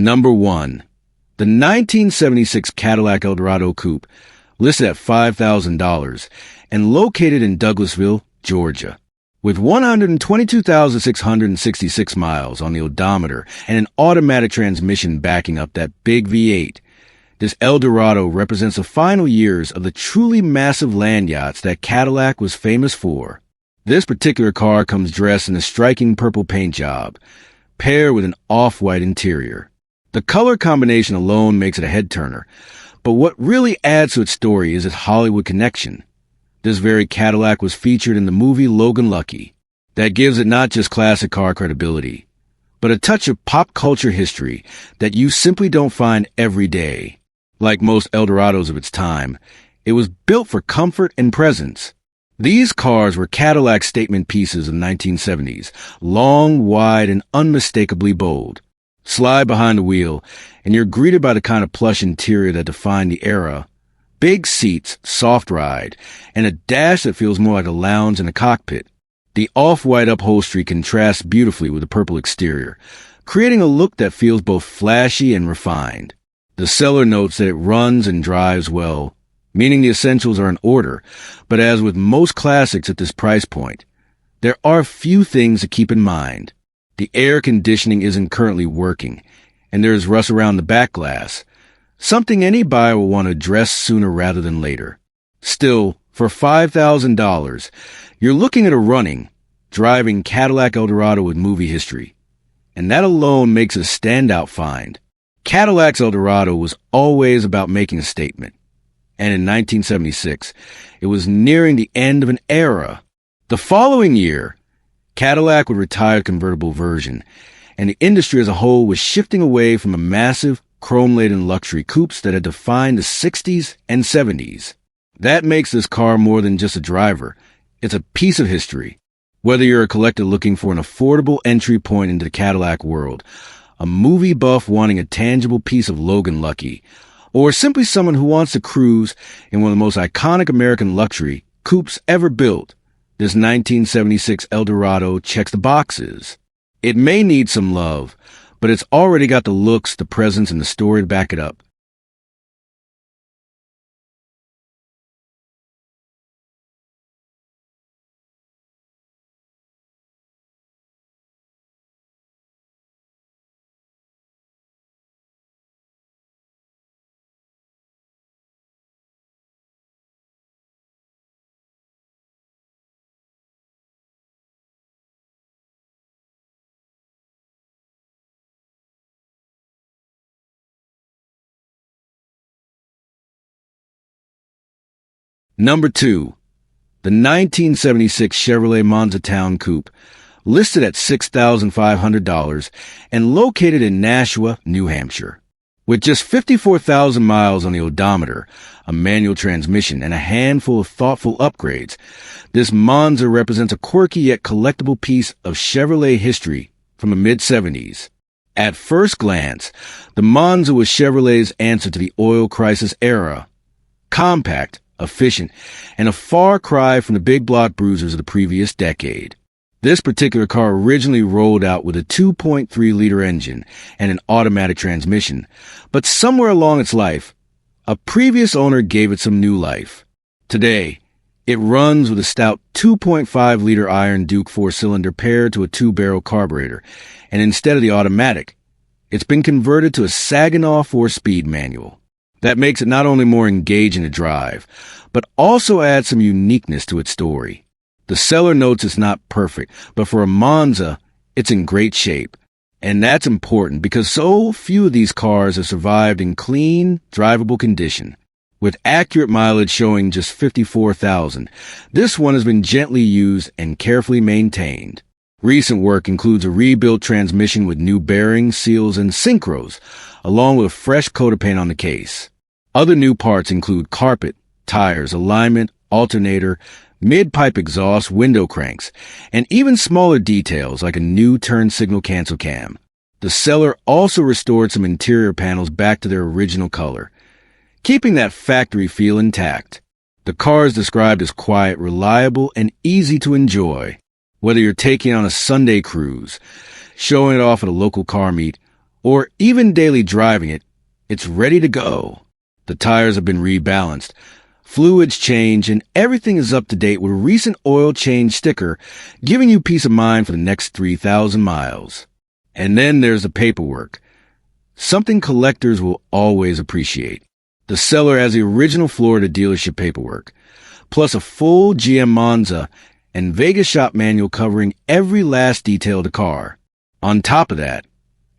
Number 1. The 1976 Cadillac Eldorado Coupe, listed at $5,000 and located in Douglasville, Georgia. With 122,666 miles on the odometer and an automatic transmission backing up that big V8, this Eldorado represents the final years of the truly massive land yachts that Cadillac was famous for. This particular car comes dressed in a striking purple paint job, paired with an off-white interior. The color combination alone makes it a head-turner, but what really adds to its story is its Hollywood connection. This very Cadillac was featured in the movie Logan Lucky. That gives it not just classic car credibility, but a touch of pop culture history that you simply don't find every day. Like most Eldorados of its time, it was built for comfort and presence. These cars were Cadillac statement pieces of the 1970s, long, wide, and unmistakably bold. Slide behind the wheel, and you're greeted by the kind of plush interior that defined the era. Big seats, soft ride, and a dash that feels more like a lounge in a cockpit. The off-white upholstery contrasts beautifully with the purple exterior, creating a look that feels both flashy and refined. The seller notes that it runs and drives well, meaning the essentials are in order, but as with most classics at this price point, there are a few things to keep in mind. The air conditioning isn't currently working, and there is rust around the back glass, something any buyer will want to address sooner rather than later. Still, for $5,000, you're looking at a running, driving Cadillac Eldorado with movie history, and that alone makes a standout find. Cadillac's Eldorado was always about making a statement, and in 1976, it was nearing the end of an era. The following year, Cadillac would retire the convertible version, and the industry as a whole was shifting away from a massive, chrome-laden luxury coupes that had defined the 60s and 70s. That makes this car more than just a driver. It's a piece of history. Whether you're a collector looking for an affordable entry point into the Cadillac world, a movie buff wanting a tangible piece of Logan Lucky, or simply someone who wants to cruise in one of the most iconic American luxury coupes ever built, this 1976 Eldorado checks the boxes. It may need some love, but it's already got the looks, the presence, and the story to back it up. Number 2. The 1976 Chevrolet Monza Towne Coupe, listed at $6,500 and located in Nashua, New Hampshire. With just 54,000 miles on the odometer, a manual transmission, and a handful of thoughtful upgrades, this Monza represents a quirky yet collectible piece of Chevrolet history from the mid-70s. At first glance, the Monza was Chevrolet's answer to the oil crisis era. Compact, efficient, and a far cry from the big block bruisers of the previous decade. This particular car originally rolled out with a 2.3-liter engine and an automatic transmission, but somewhere along its life, a previous owner gave it some new life. Today, it runs with a stout 2.5-liter Iron Duke 4-cylinder paired to a 2-barrel carburetor, and instead of the automatic, it's been converted to a Saginaw 4-speed manual. That makes it not only more engaging to drive, but also adds some uniqueness to its story. The seller notes it's not perfect, but for a Monza, it's in great shape. And that's important because so few of these cars have survived in clean, drivable condition. With accurate mileage showing just 54,000, this one has been gently used and carefully maintained. Recent work includes a rebuilt transmission with new bearings, seals, and synchros, along with a fresh coat of paint on the case. Other new parts include carpet, tires, alignment, alternator, mid-pipe exhaust, window cranks, and even smaller details like a new turn signal cancel cam. The seller also restored some interior panels back to their original color, keeping that factory feel intact. The car is described as quiet, reliable, and easy to enjoy. Whether you're taking on a Sunday cruise, showing it off at a local car meet, or even daily driving it, it's ready to go. The tires have been rebalanced, fluids changed, and everything is up to date with a recent oil change sticker, giving you peace of mind for the next 3,000 miles. And then there's the paperwork. Something collectors will always appreciate. The seller has the original Florida dealership paperwork, plus a full GM Monza and Vegas shop manual covering every last detail of the car. On top of that,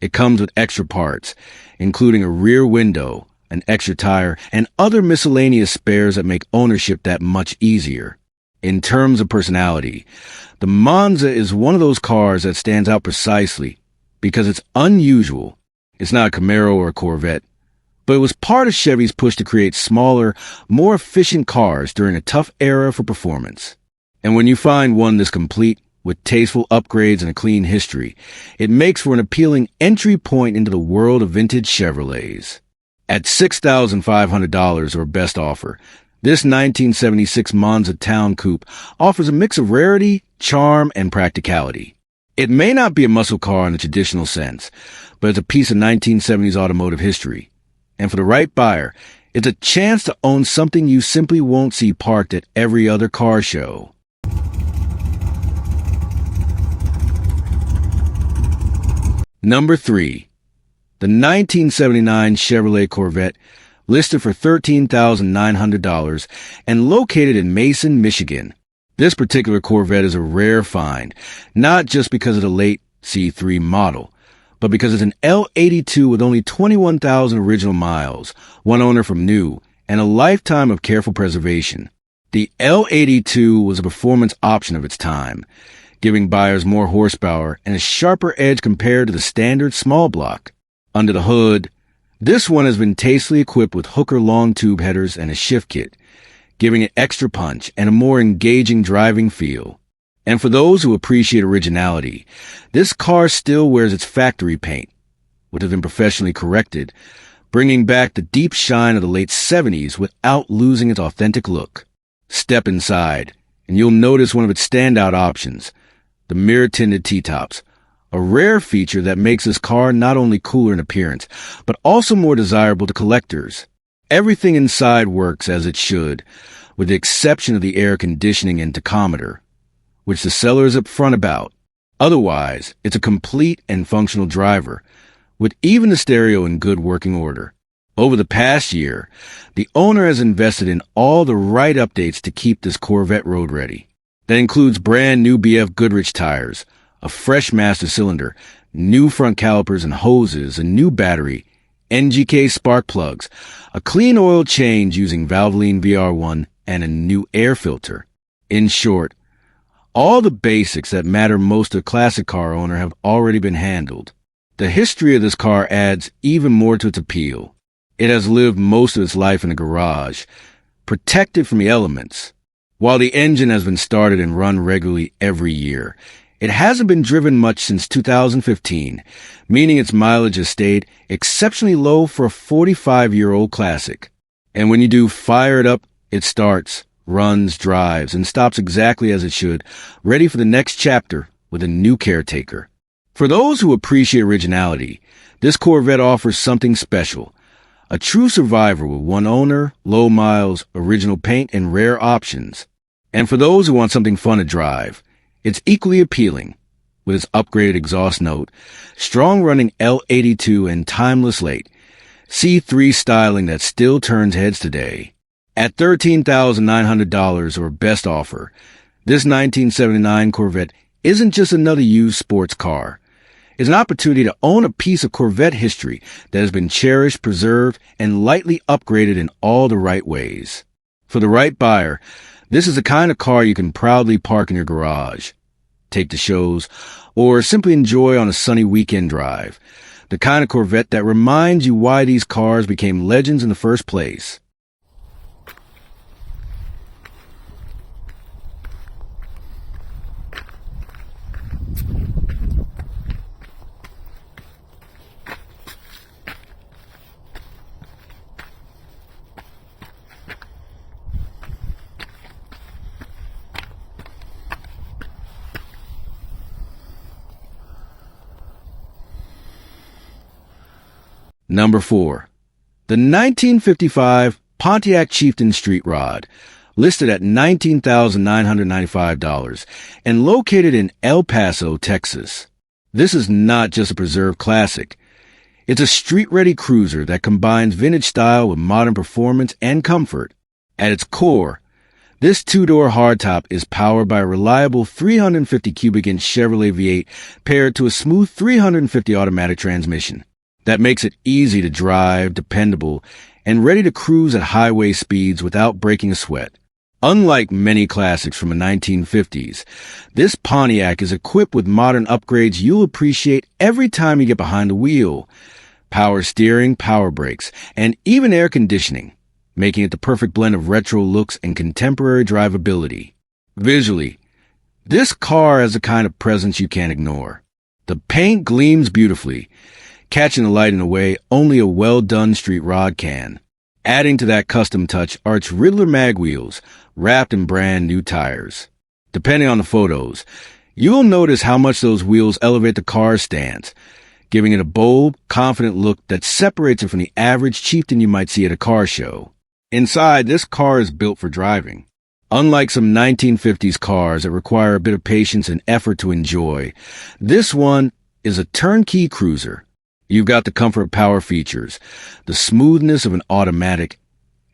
it comes with extra parts, including a rear window, an extra tire, and other miscellaneous spares that make ownership that much easier. In terms of personality, the Monza is one of those cars that stands out precisely because it's unusual. It's not a Camaro or a Corvette, but it was part of Chevy's push to create smaller, more efficient cars during a tough era for performance. And when you find one this complete, with tasteful upgrades and a clean history, it makes for an appealing entry point into the world of vintage Chevrolets. At $6,500 or best offer, this 1976 Monza Towne Coupe offers a mix of rarity, charm, and practicality. It may not be a muscle car in the traditional sense, but it's a piece of 1970s automotive history. And for the right buyer, it's a chance to own something you simply won't see parked at every other car show. Number 3. The 1979 Chevrolet Corvette, listed for $13,900 and located in Mason, Michigan. This particular Corvette is a rare find, not just because of the late C3 model, but because it's an L82 with only 21,000 original miles, one owner from new, and a lifetime of careful preservation. The L82 was a performance option of its time, giving buyers more horsepower and a sharper edge compared to the standard small block. Under the hood, this one has been tastefully equipped with Hooker long tube headers and a shift kit, giving it extra punch and a more engaging driving feel. And for those who appreciate originality, this car still wears its factory paint, which has been professionally corrected, bringing back the deep shine of the late 70s without losing its authentic look. Step inside, and you'll notice one of its standout options, the mirror-tinted T-tops, a rare feature that makes this car not only cooler in appearance, but also more desirable to collectors. Everything inside works as it should, with the exception of the air conditioning and tachometer, which the seller is upfront about. Otherwise, it's a complete and functional driver, with even the stereo in good working order. Over the past year, the owner has invested in all the right updates to keep this Corvette road ready. That includes brand new BF Goodrich tires, a fresh master cylinder, new front calipers and hoses, a new battery, NGK spark plugs, a clean oil change using Valvoline VR1, and a new air filter. In short, all the basics that matter most to a classic car owner have already been handled. The history of this car adds even more to its appeal. It has lived most of its life in a garage, protected from the elements. While the engine has been started and run regularly every year, it hasn't been driven much since 2015, meaning its mileage has stayed exceptionally low for a 45-year-old classic. And when you do fire it up, it starts, runs, drives, and stops exactly as it should, ready for the next chapter with a new caretaker. For those who appreciate originality, this Corvette offers something special. A true survivor with one owner, low miles, original paint, and rare options. And for those who want something fun to drive, it's equally appealing, with its upgraded exhaust note, strong-running L82 and timeless late C3 styling that still turns heads today. At $13,900 or best offer, this 1979 Corvette isn't just another used sports car. It's an opportunity to own a piece of Corvette history that has been cherished, preserved, and lightly upgraded in all the right ways. For the right buyer, this is the kind of car you can proudly park in your garage, take to shows, or simply enjoy on a sunny weekend drive. The kind of Corvette that reminds you why these cars became legends in the first place. Number 4. The 1955 Pontiac Chieftain Street Rod, listed at $19,995 and located in El Paso, Texas. This is not just a preserved classic. It's a street-ready cruiser that combines vintage style with modern performance and comfort. At its core, this two-door hardtop is powered by a reliable 350 cubic inch Chevrolet V8 paired to a smooth 350 automatic transmission that makes it easy to drive, dependable, and ready to cruise at highway speeds without breaking a sweat. Unlike many classics from the 1950s, this Pontiac is equipped with modern upgrades you'll appreciate every time you get behind the wheel. Power steering, power brakes, and even air conditioning, making it the perfect blend of retro looks and contemporary drivability. Visually, this car has a kind of presence you can't ignore. The paint gleams beautifully, catching the light in a way only a well-done street rod can. Adding to that custom touch are its Riddler mag wheels, wrapped in brand new tires. Depending on the photos, you'll notice how much those wheels elevate the car's stance, giving it a bold, confident look that separates it from the average Chieftain you might see at a car show. Inside, this car is built for driving. Unlike some 1950s cars that require a bit of patience and effort to enjoy, this one is a turnkey cruiser. You've got the comfort power features, the smoothness of an automatic,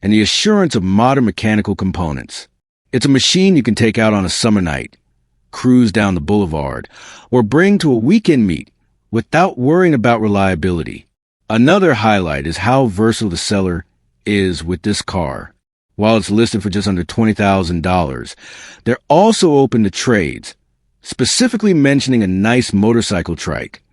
and the assurance of modern mechanical components. It's a machine you can take out on a summer night, cruise down the boulevard, or bring to a weekend meet without worrying about reliability. Another highlight is how versatile the seller is with this car. While it's listed for just under $20,000, they're also open to trades, specifically mentioning a nice motorcycle trike,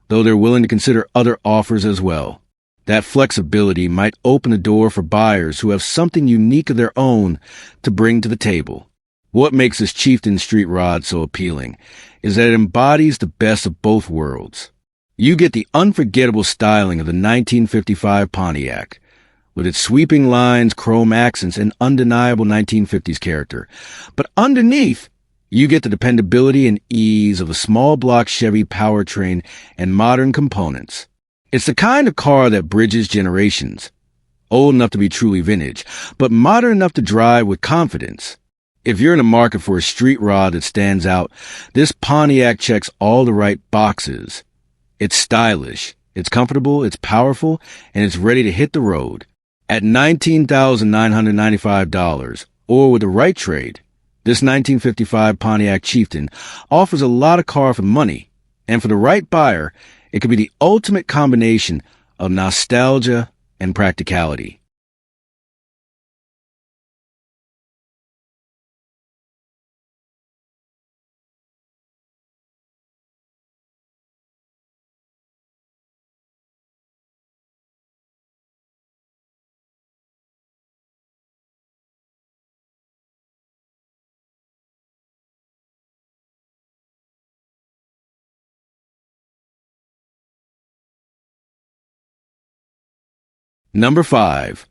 though they're willing to consider other offers as well. That flexibility might open the door for buyers who have something unique of their own to bring to the table. What makes this Chieftain Street Rod so appealing is that it embodies the best of both worlds. You get the unforgettable styling of the 1955 Pontiac, with its sweeping lines, chrome accents, and undeniable 1950s character. But underneath, you get the dependability and ease of a small block Chevy powertrain and modern components. It's the kind of car that bridges generations. Old enough to be truly vintage, but modern enough to drive with confidence. If you're in the market for a street rod that stands out, this Pontiac checks all the right boxes. It's stylish, it's comfortable, it's powerful, and it's ready to hit the road. At $19,995, or with the right trade, this 1955 Pontiac Chieftain offers a lot of car for money, and for the right buyer, it could be the ultimate combination of nostalgia and practicality. Number 5.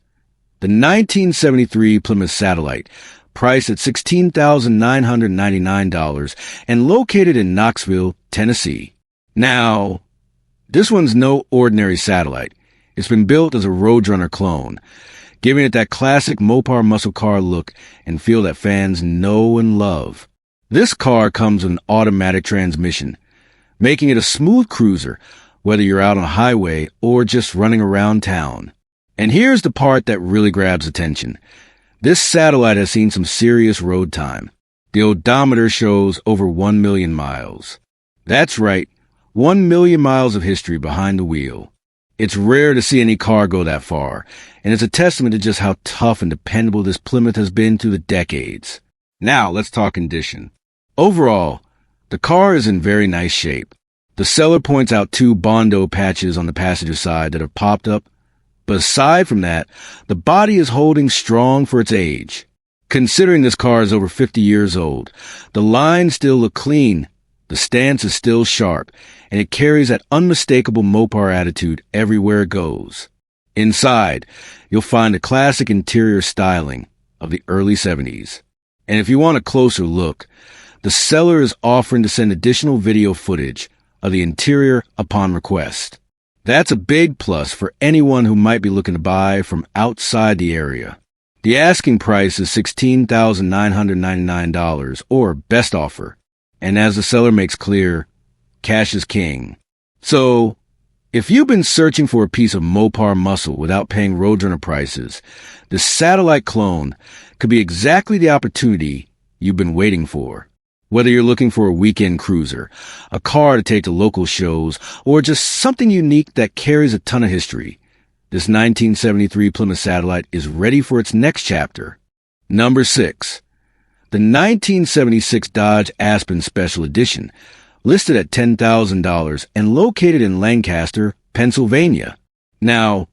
The 1973 Plymouth Satellite, priced at $16,999 and located in Knoxville, Tennessee. Now, this one's no ordinary Satellite. It's been built as a Roadrunner clone, giving it that classic Mopar muscle car look and feel that fans know and love. This car comes with an automatic transmission, making it a smooth cruiser, whether you're out on a highway or just running around town. And here's the part that really grabs attention. This Satellite has seen some serious road time. The odometer shows over 1 million miles. That's right, 1 million miles of history behind the wheel. It's rare to see any car go that far, and it's a testament to just how tough and dependable this Plymouth has been through the decades. Now, let's talk condition. Overall, the car is in very nice shape. The seller points out 2 Bondo patches on the passenger side that have popped up, but aside from that, the body is holding strong for its age. Considering this car is over 50 years old, the lines still look clean, the stance is still sharp, and it carries that unmistakable Mopar attitude everywhere it goes. Inside, you'll find the classic interior styling of the early 70s. And if you want a closer look, the seller is offering to send additional video footage of the interior upon request. That's a big plus for anyone who might be looking to buy from outside the area. The asking price is $16,999 or best offer. And as the seller makes clear, cash is king. So, if you've been searching for a piece of Mopar muscle without paying Roadrunner prices, the Satellite clone could be exactly the opportunity you've been waiting for. Whether you're looking for a weekend cruiser, a car to take to local shows, or just something unique that carries a ton of history, this 1973 Plymouth Satellite is ready for its next chapter. Number 6. The 1976 Dodge Aspen Special Edition, listed at $10,000 and located in Lancaster, Pennsylvania. Now,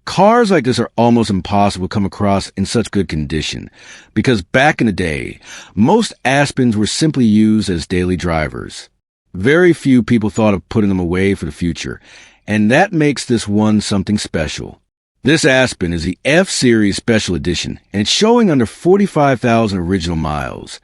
cars like this are almost impossible to come across in such good condition, because back in the day, most Aspens were simply used as daily drivers. Very few people thought of putting them away for the future, and that makes this one something special. This Aspen is the F-Series Special Edition, and it's showing under 45,000 original miles.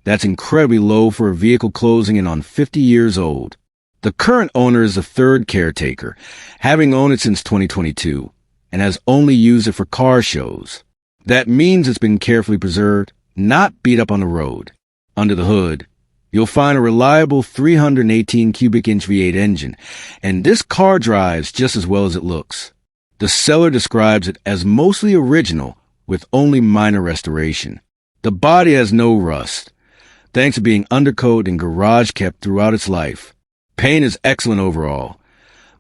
That's incredibly low for a vehicle closing in on 50 years old. The current owner is the third caretaker, having owned it since 2022. And has only used it for car shows. That means it's been carefully preserved, not beat up on the road. Under the hood, you'll find a reliable 318 cubic inch V8 engine, and this car drives just as well as it looks. The seller describes it as mostly original with only minor restoration. The body has no rust, thanks to being undercoat and garage kept throughout its life. Paint is excellent overall,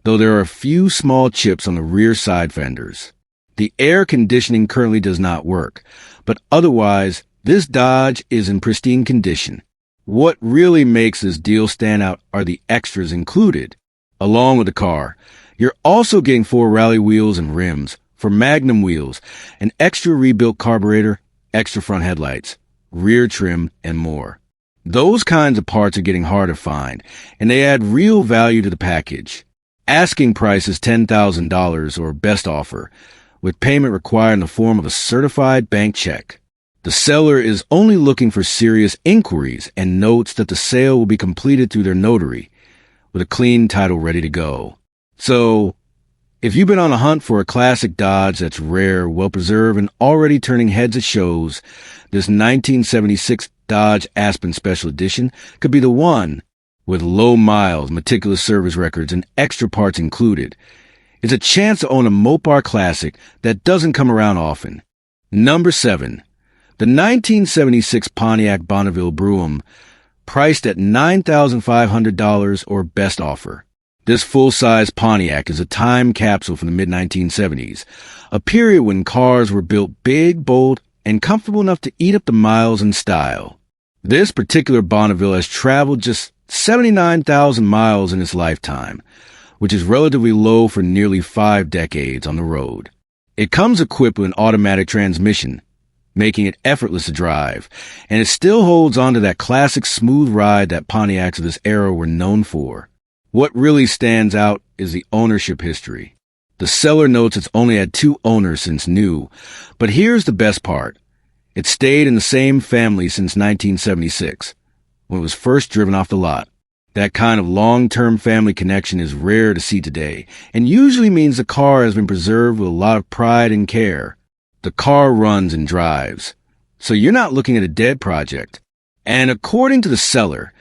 though there are a few small chips on the rear side fenders. The air conditioning currently does not work, but otherwise, this Dodge is in pristine condition. What really makes this deal stand out are the extras included. Along with the car, you're also getting 4 rally wheels and rims, for Magnum wheels, an extra rebuilt carburetor, extra front headlights, rear trim, and more. Those kinds of parts are getting hard to find, and they add real value to the package. Asking price is $10,000 or best offer, with payment required in the form of a certified bank check. The seller is only looking for serious inquiries and notes that the sale will be completed through their notary, with a clean title ready to go. So, if you've been on a hunt for a classic Dodge that's rare, well-preserved, and already turning heads at shows, this 1976 Dodge Aspen Special Edition could be the one. With low miles, meticulous service records, and extra parts included. It's a chance to own a Mopar classic that doesn't come around often. Number 7. The 1976 Pontiac Bonneville Brougham, priced at $9,500 or best offer. This full-size Pontiac is a time capsule from the mid-1970s, a period when cars were built big, bold, and comfortable enough to eat up the miles in style. This particular Bonneville has traveled just 79,000 miles in its lifetime, which is relatively low for nearly 5 decades on the road. It comes equipped with an automatic transmission, making it effortless to drive, and it still holds on to that classic smooth ride that Pontiacs of this era were known for. What really stands out is the ownership history. The seller notes it's only had 2 owners since new, but here's the best part. It stayed in the same family since 1976. When it was first driven off the lot. That kind of long-term family connection is rare to see today, and usually means the car has been preserved with a lot of pride and care. The car runs and drives, so you're not looking at a dead project. And according to the seller,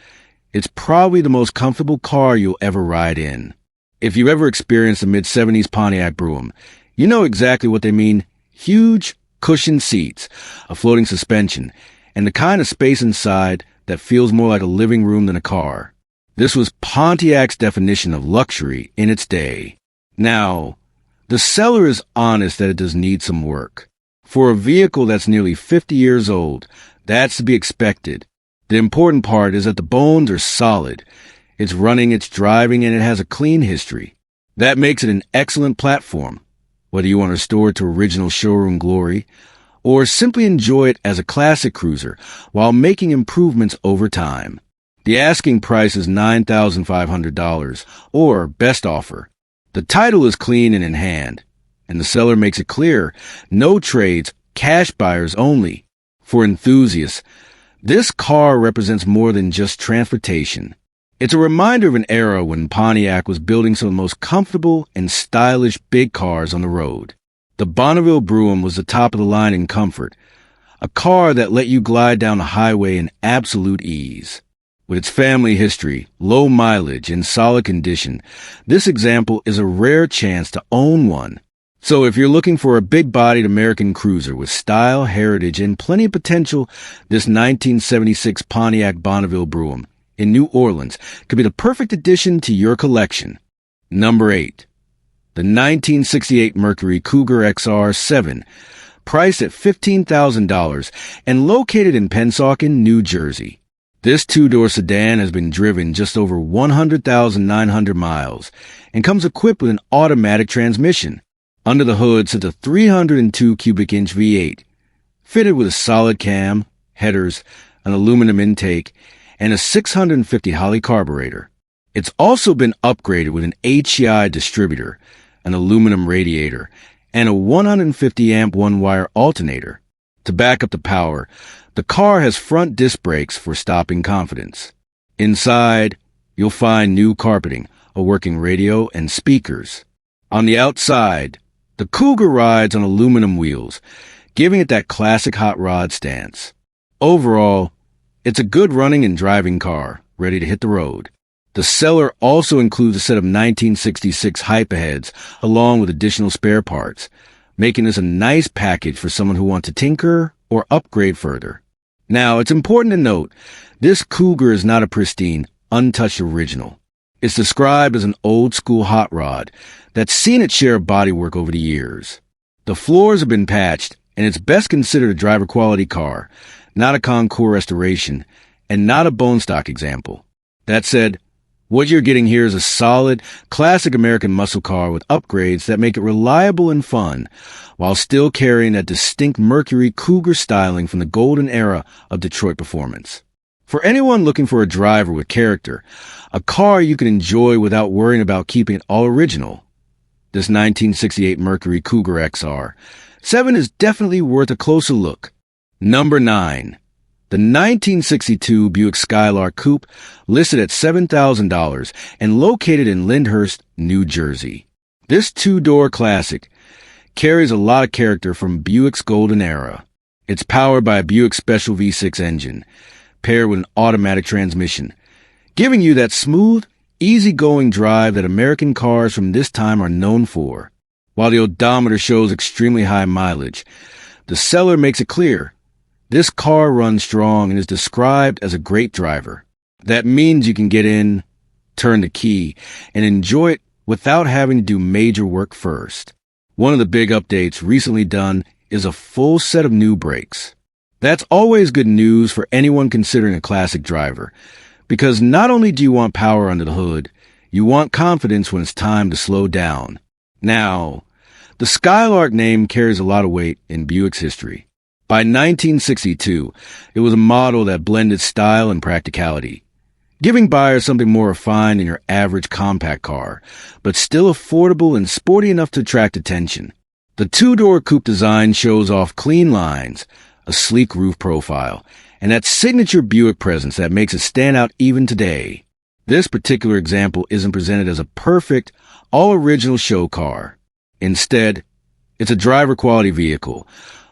it's probably the most comfortable car you'll ever ride in. If you've ever experienced a mid-70s Pontiac Brougham, you know exactly what they mean. Huge, cushioned seats, a floating suspension, and the kind of space inside that feels more like a living room than a car. This was Pontiac's definition of luxury in its day. Now, the seller is honest that it does need some work. For a vehicle that's nearly 50 years old, that's to be expected. The important part is that the bones are solid. It's running, it's driving, and it has a clean history. That makes it an excellent platform, whether you want to restore it to original showroom glory, or simply enjoy it as a classic cruiser while making improvements over time. The asking price is $9,500, or best offer. The title is clean and in hand, and the seller makes it clear, no trades, cash buyers only. For enthusiasts, this car represents more than just transportation. It's a reminder of an era when Pontiac was building some of the most comfortable and stylish big cars on the road. The Bonneville Brougham was the top of the line in comfort, a car that let you glide down the highway in absolute ease. With its family history, low mileage, and solid condition, this example is a rare chance to own one. So if you're looking for a big-bodied American cruiser with style, heritage, and plenty of potential, this 1976 Pontiac Bonneville Brougham in New Orleans could be the perfect addition to your collection. Number 8. The 1968 Mercury Cougar XR-7, priced at $15,000 and located in Pennsauken, New Jersey. This two-door sedan has been driven just over 100,900 miles and comes equipped with an automatic transmission. Under the hood sits a 302 cubic inch V8, fitted with a solid cam, headers, an aluminum intake, and a 650 Holley carburetor. It's also been upgraded with an HEI distributor, an aluminum radiator, and a 150 amp one-wire alternator. To back up the power, the car has front disc brakes for stopping confidence. Inside, you'll find new carpeting, a working radio, and speakers. On the outside, the Cougar rides on aluminum wheels, giving it that classic hot rod stance. Overall, it's a good running and driving car, ready to hit the road. The seller also includes a set of 1966 Hyperheads along with additional spare parts, making this a nice package for someone who wants to tinker or upgrade further. Now, it's important to note, this Cougar is not a pristine, untouched original. It's described as an old-school hot rod that's seen its share of bodywork over the years. The floors have been patched, and it's best considered a driver-quality car, not a Concours restoration, and not a bone stock example. That said, what you're getting here is a solid, classic American muscle car with upgrades that make it reliable and fun, while still carrying that distinct Mercury Cougar styling from the golden era of Detroit performance. For anyone looking for a driver with character, a car you can enjoy without worrying about keeping it all original, this 1968 Mercury Cougar XR-7 is definitely worth a closer look. Number 9. The 1962 Buick Skylark Coupe, listed at $7,000 and located in Lyndhurst, New Jersey. This two-door classic carries a lot of character from Buick's golden era. It's powered by a Buick Special V6 engine, paired with an automatic transmission, giving you that smooth, easy-going drive that American cars from this time are known for. While the odometer shows extremely high mileage, the seller makes it clear this car runs strong and is described as a great driver. That means you can get in, turn the key, and enjoy it without having to do major work first. One of the big updates recently done is a full set of new brakes. That's always good news for anyone considering a classic driver, because not only do you want power under the hood, you want confidence when it's time to slow down. Now, the Skylark name carries a lot of weight in Buick's history. By 1962, it was a model that blended style and practicality, giving buyers something more refined than your average compact car, but still affordable and sporty enough to attract attention. The two-door coupe design shows off clean lines, a sleek roof profile, and that signature Buick presence that makes it stand out even today. This particular example isn't presented as a perfect, all-original show car. Instead, it's a driver-quality vehicle,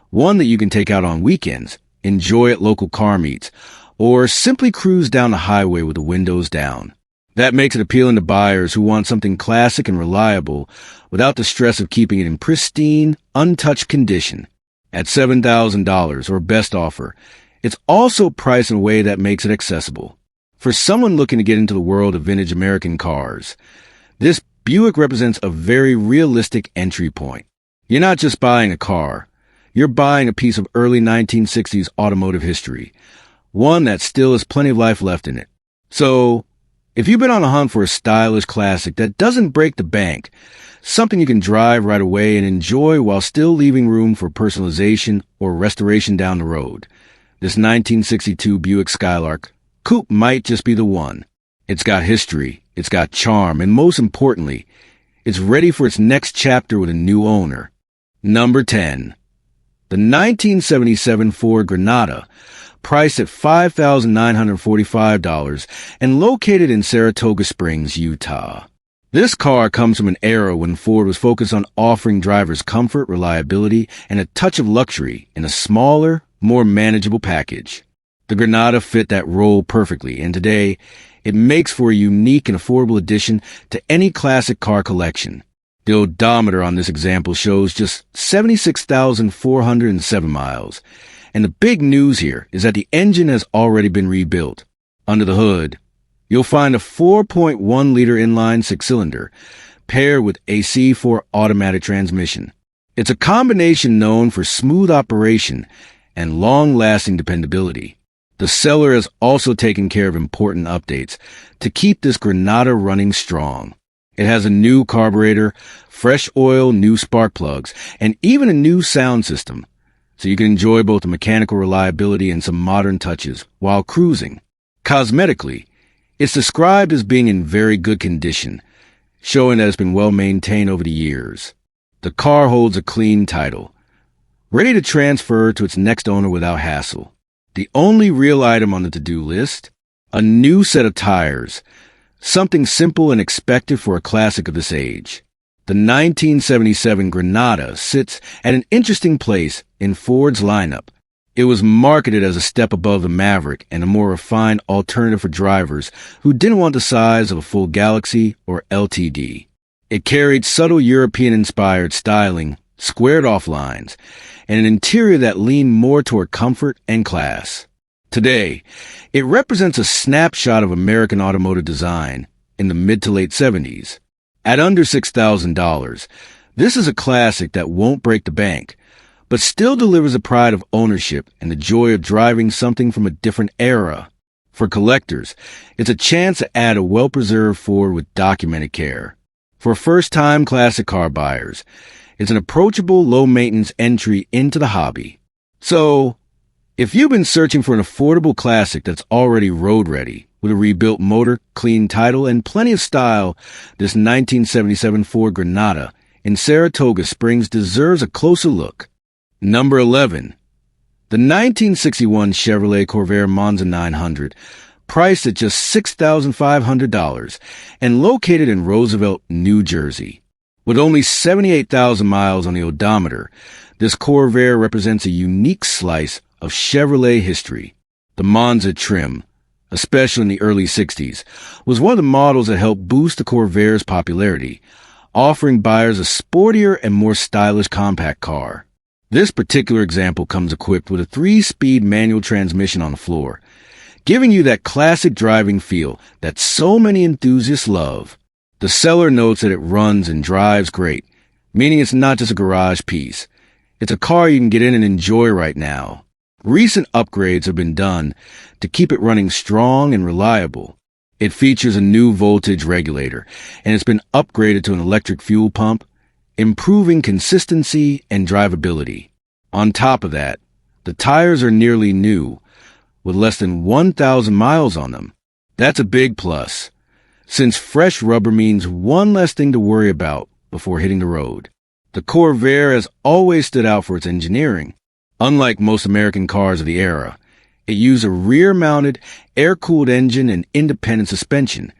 one that you can take out on weekends, enjoy at local car meets, or simply cruise down the highway with the windows down. That makes it appealing to buyers who want something classic and reliable without the stress of keeping it in pristine, untouched condition. At $7,000 or best offer, it's also priced in a way that makes it accessible. For someone looking to get into the world of vintage American cars, this Buick represents a very realistic entry point. You're not just buying a car, you're buying a piece of early 1960s automotive history, one that still has plenty of life left in it. So, if you've been on a hunt for a stylish classic that doesn't break the bank, something you can drive right away and enjoy while still leaving room for personalization or restoration down the road, this 1962 Buick Skylark Coupe might just be the one. It's got history, it's got charm, and most importantly, it's ready for its next chapter with a new owner. Number 10. The 1977 Ford Granada, priced at $5,945 and located in Saratoga Springs, Utah. This car comes from an era when Ford was focused on offering drivers comfort, reliability, and a touch of luxury in a smaller, more manageable package. The Granada fit that role perfectly, and today, it makes for a unique and affordable addition to any classic car collection. The odometer on this example shows just 76,407 miles. And the big news here is that the engine has already been rebuilt. Under the hood, you'll find a 4.1-liter inline six-cylinder paired with a C4 automatic transmission. It's a combination known for smooth operation and long-lasting dependability. The seller has also taken care of important updates to keep this Granada running strong. It has a new carburetor, fresh oil, new spark plugs, and even a new sound system, so you can enjoy both the mechanical reliability and some modern touches while cruising. Cosmetically, it's described as being in very good condition, showing that it's been well maintained over the years. The car holds a clean title, ready to transfer to its next owner without hassle. The only real item on the to-do list? A new set of tires, something simple and expected for a classic of this age. The 1977 Granada sits at an interesting place in Ford's lineup. It was marketed as a step above the Maverick and a more refined alternative for drivers who didn't want the size of a full Galaxy or LTD. It carried subtle European-inspired styling, squared-off lines, and an interior that leaned more toward comfort and class. Today, it represents a snapshot of American automotive design in the mid to late 70s. At under $6,000, this is a classic that won't break the bank, but still delivers the pride of ownership and the joy of driving something from a different era. For collectors, it's a chance to add a well-preserved Ford with documented care. For first-time classic car buyers, it's an approachable, low-maintenance entry into the hobby. So, if you've been searching for an affordable classic that's already road-ready, with a rebuilt motor, clean title, and plenty of style, this 1977 Ford Granada in Saratoga Springs deserves a closer look. Number 11. The 1961 Chevrolet Corvette Monza 900, priced at just $6,500 and located in Roosevelt, New Jersey. With only 78,000 miles on the odometer, this Corvair represents a unique slice of Chevrolet history. The Monza trim, especially in the early 60s, was one of the models that helped boost the Corvair's popularity, offering buyers a sportier and more stylish compact car. This particular example comes equipped with a 3-speed manual transmission on the floor, giving you that classic driving feel that so many enthusiasts love. The seller notes that it runs and drives great, meaning it's not just a garage piece. It's a car you can get in and enjoy right now. Recent upgrades have been done to keep it running strong and reliable. It features a new voltage regulator, and it's been upgraded to an electric fuel pump, improving consistency and drivability. On top of that, the tires are nearly new, with less than 1,000 miles on them. That's a big plus, since fresh rubber means one less thing to worry about before hitting the road. The Corvair has always stood out for its engineering. Unlike most American cars of the era, it used a rear-mounted, air-cooled engine and independent suspension,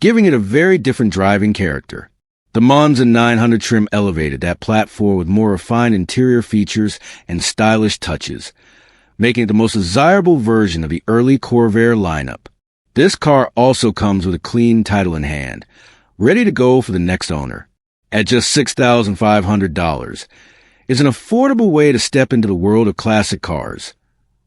giving it a very different driving character. The Monza 900 trim elevated that platform with more refined interior features and stylish touches, making it the most desirable version of the early Corvair lineup. This car also comes with a clean title in hand, ready to go for the next owner. At just $6,500, it's an affordable way to step into the world of classic cars.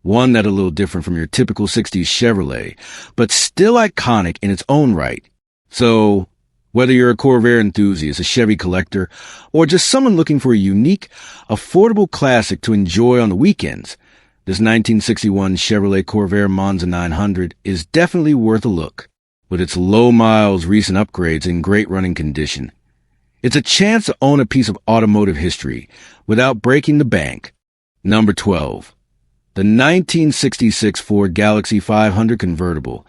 One that's a little different from your typical 60s Chevrolet, but still iconic in its own right. So, whether you're a Corvair enthusiast, a Chevy collector, or just someone looking for a unique, affordable classic to enjoy on the weekends, this 1961 Chevrolet Corvair Monza 900 is definitely worth a look. With its low miles, recent upgrades, and great running condition, it's a chance to own a piece of automotive history without breaking the bank. Number 12. The 1966 Ford Galaxy 500 convertible,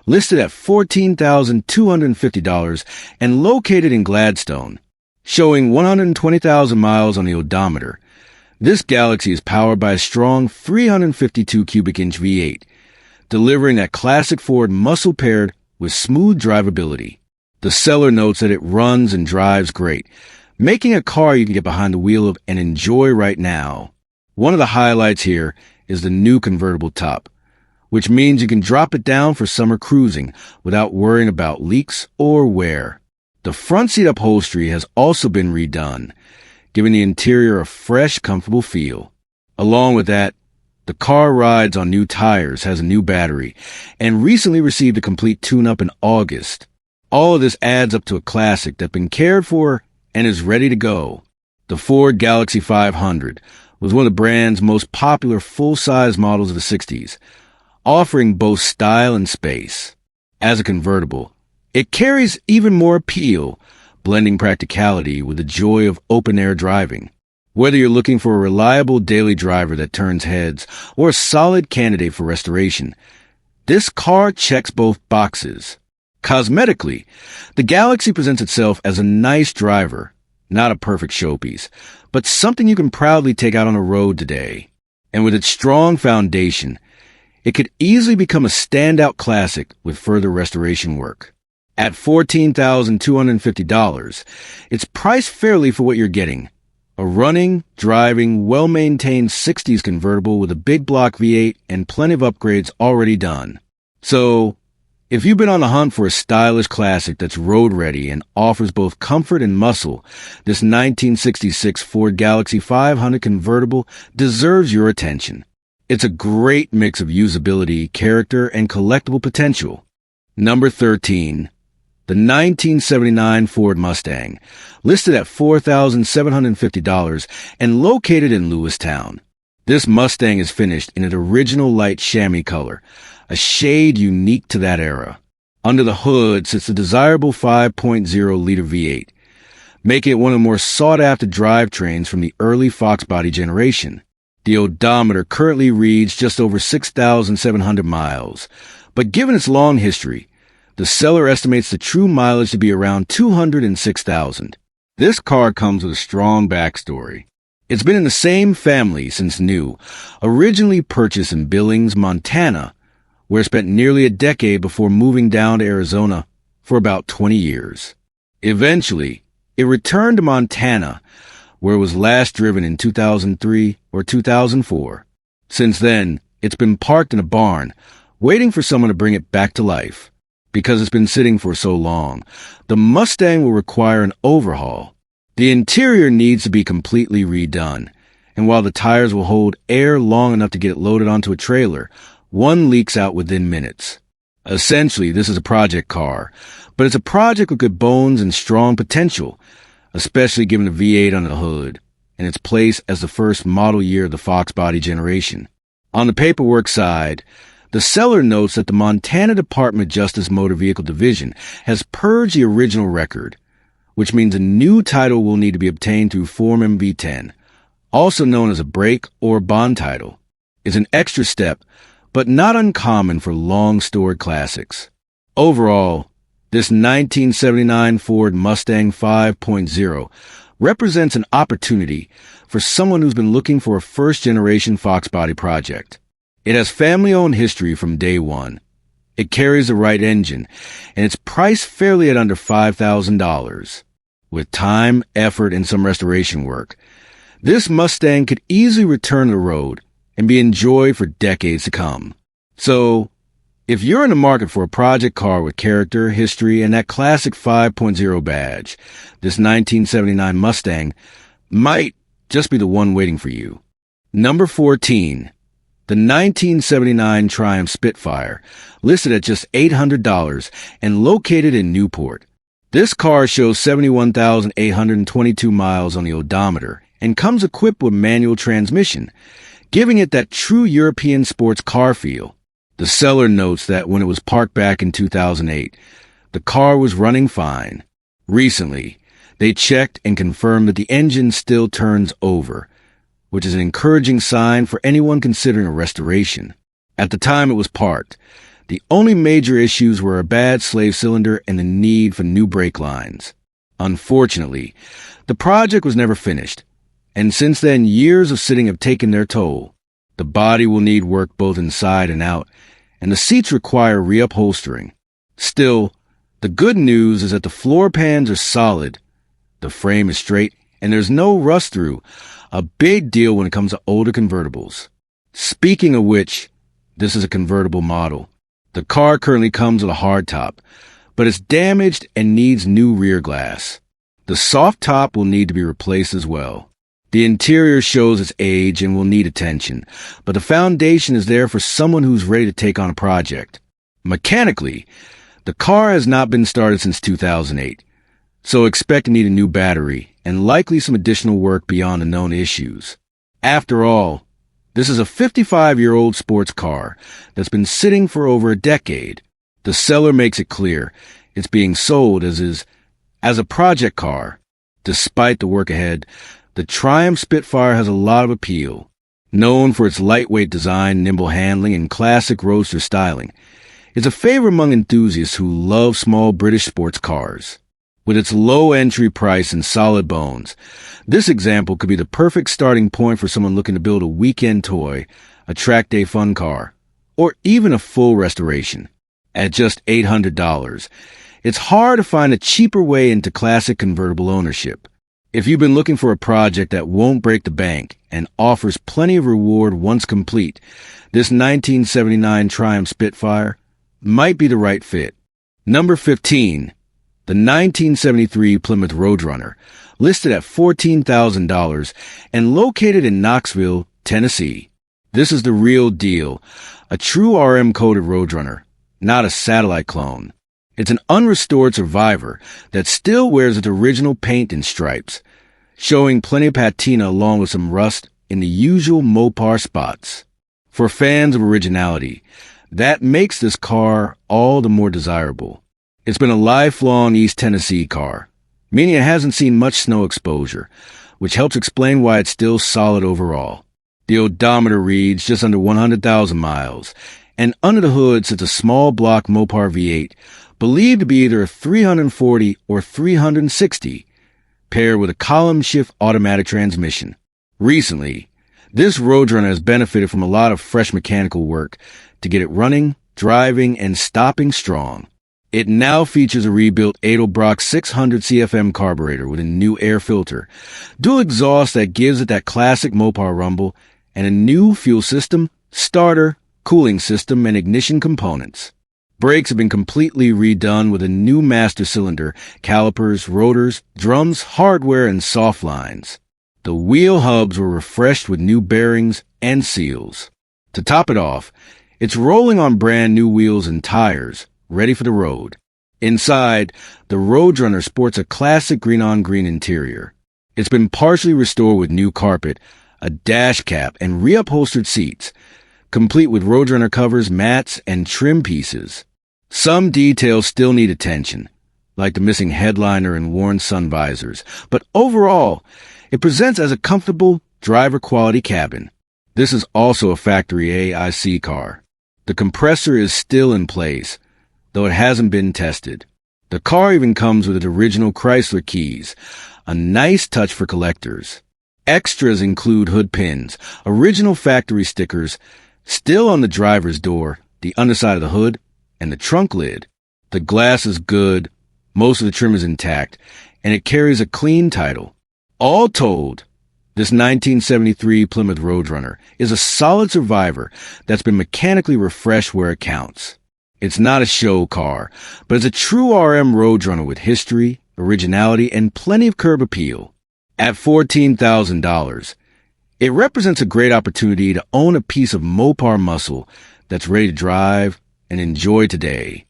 listed at $14,250 and located in Gladstone. Showing 120,000 miles on the odometer, This Galaxy is powered by a strong 352 cubic inch V8, delivering that classic Ford muscle paired with smooth drivability. The seller notes that it runs and drives great, making a car you can get behind the wheel of and enjoy right now. One of the highlights here is the new convertible top, which means you can drop it down for summer cruising without worrying about leaks or wear. The front seat upholstery has also been redone, giving the interior a fresh, comfortable feel. Along with that, the car rides on new tires, has a new battery, and recently received a complete tune-up in August. All of this adds up to a classic that's been cared for and is ready to go. The Ford Galaxy 500 was one of the brand's most popular full-size models of the 60s, offering both style and space. As a convertible, it carries even more appeal, blending practicality with the joy of open-air driving. Whether you're looking for a reliable daily driver that turns heads or a solid candidate for restoration, this car checks both boxes. Cosmetically, the Galaxy presents itself as a nice driver, not a perfect showpiece, but something you can proudly take out on the road today. And with its strong foundation, it could easily become a standout classic with further restoration work. At $14,250, it's priced fairly for what you're getting. A running, driving, well-maintained 60s convertible with a big block V8 and plenty of upgrades already done. So, if you've been on the hunt for a stylish classic that's road-ready and offers both comfort and muscle, this 1966 Ford Galaxy 500 convertible deserves your attention. It's a great mix of usability, character, and collectible potential. Number 13. The 1979 Ford Mustang, listed at $4,750 and located in Lewistown. This Mustang is finished in an original light chamois color, a shade unique to that era. Under the hood sits the desirable 5.0-liter V8, making it one of the more sought-after drivetrains from the early Fox body generation. The odometer currently reads just over 6,700 miles, but given its long history, the seller estimates the true mileage to be around 206,000. This car comes with a strong backstory. It's been in the same family since new, originally purchased in Billings, Montana, where it spent nearly a decade before moving down to Arizona for about 20 years. Eventually, it returned to Montana, where it was last driven in 2003 or 2004. Since then, it's been parked in a barn, waiting for someone to bring it back to life. Because it's been sitting for so long, the Mustang will require an overhaul. The interior needs to be completely redone, and while the tires will hold air long enough to get it loaded onto a trailer, one leaks out within minutes. Essentially, this is a project car, but it's a project with good bones and strong potential, especially given the V8 under the hood and its place as the first model year of the Fox body generation. On the paperwork side, the seller notes that the Montana Department of Justice Motor Vehicle Division has purged the original record, which means a new title will need to be obtained through Form MV-10, also known as a break or bond title. It's an extra step, but not uncommon for long-stored classics. Overall, this 1979 Ford Mustang 5.0 represents an opportunity for someone who's been looking for a first-generation Fox body project. It has family-owned history from day one. It carries the right engine, and it's priced fairly at under $5,000. With time, effort, and some restoration work, this Mustang could easily return to the road and be enjoyed for decades to come. So, if you're in the market for a project car with character, history, and that classic 5.0 badge, this 1979 Mustang might just be the one waiting for you. Number 14. The 1979 Triumph Spitfire, listed at just $800 and located in Newport. This car shows 71,822 miles on the odometer and comes equipped with manual transmission, giving it that true European sports car feel. The seller notes that when it was parked back in 2008, the car was running fine. Recently, they checked and confirmed that the engine still turns over, which is an encouraging sign for anyone considering a restoration. At the time it was parked, the only major issues were a bad slave cylinder and the need for new brake lines. Unfortunately, the project was never finished, And since then, years of sitting have taken their toll. The body will need work both inside and out, and the seats require reupholstering. Still, the good news is that the floor pans are solid, the frame is straight, and there's no rust through, a big deal when it comes to older convertibles. Speaking of which, this is a convertible model. The car currently comes with a hardtop, but it's damaged and needs new rear glass. The soft top will need to be replaced as well. The interior shows its age and will need attention, but the foundation is there for someone who's ready to take on a project. Mechanically, the car has not been started since 2008, so expect to need a new battery and likely some additional work beyond the known issues. After all, this is a 55-year-old sports car that's been sitting for over a decade. The seller makes it clear it's being sold as a project car. Despite the work ahead, the Triumph Spitfire has a lot of appeal. Known for its lightweight design, nimble handling, and classic roadster styling, it's a favorite among enthusiasts who love small British sports cars. With its low entry price and solid bones, this example could be the perfect starting point for someone looking to build a weekend toy, a track day fun car, or even a full restoration. At just $800, it's hard to find a cheaper way into classic convertible ownership. If you've been looking for a project that won't break the bank and offers plenty of reward once complete, this 1979 Triumph Spitfire might be the right fit. Number 15. The 1973 Plymouth Roadrunner, listed at $14,000 and located in Knoxville, Tennessee. This is the real deal, a true RM-coated Roadrunner, not a satellite clone. It's an unrestored survivor that still wears its original paint and stripes, showing plenty of patina along with some rust in the usual Mopar spots. For fans of originality, that makes this car all the more desirable. It's been a lifelong East Tennessee car, meaning it hasn't seen much snow exposure, which helps explain why it's still solid overall. The odometer reads just under 100,000 miles, and under the hood sits a small block Mopar V8, believed to be either a 340 or 360, paired with a column shift automatic transmission. Recently, this Roadrunner has benefited from a lot of fresh mechanical work to get it running, driving, and stopping strong. It now features a rebuilt Edelbrock 600 CFM carburetor with a new air filter, dual exhaust that gives it that classic Mopar rumble, and a new fuel system, starter, cooling system, and ignition components. Brakes have been completely redone with a new master cylinder, calipers, rotors, drums, hardware, and soft lines. The wheel hubs were refreshed with new bearings and seals. To top it off, it's rolling on brand new wheels and tires, ready for the road. Inside, the Roadrunner sports a classic green-on-green interior. It's been partially restored with new carpet, a dash cap, and reupholstered seats, complete with Roadrunner covers, mats, and trim pieces. Some details still need attention, like the missing headliner and worn sun visors, but overall, it presents as a comfortable, driver-quality cabin. This is also a factory AIC car. The compressor is still in place, though it hasn't been tested. The car even comes with its original Chrysler keys, a nice touch for collectors. Extras include hood pins, original factory stickers, still on the driver's door, the underside of the hood, and the trunk lid. The glass is good, most of the trim is intact, and it carries a clean title. All told, this 1973 Plymouth Roadrunner is a solid survivor that's been mechanically refreshed where it counts. It's not a show car, but it's a true RM Roadrunner with history, originality, and plenty of curb appeal. At $14,000, it represents a great opportunity to own a piece of Mopar muscle that's ready to drive and enjoy today.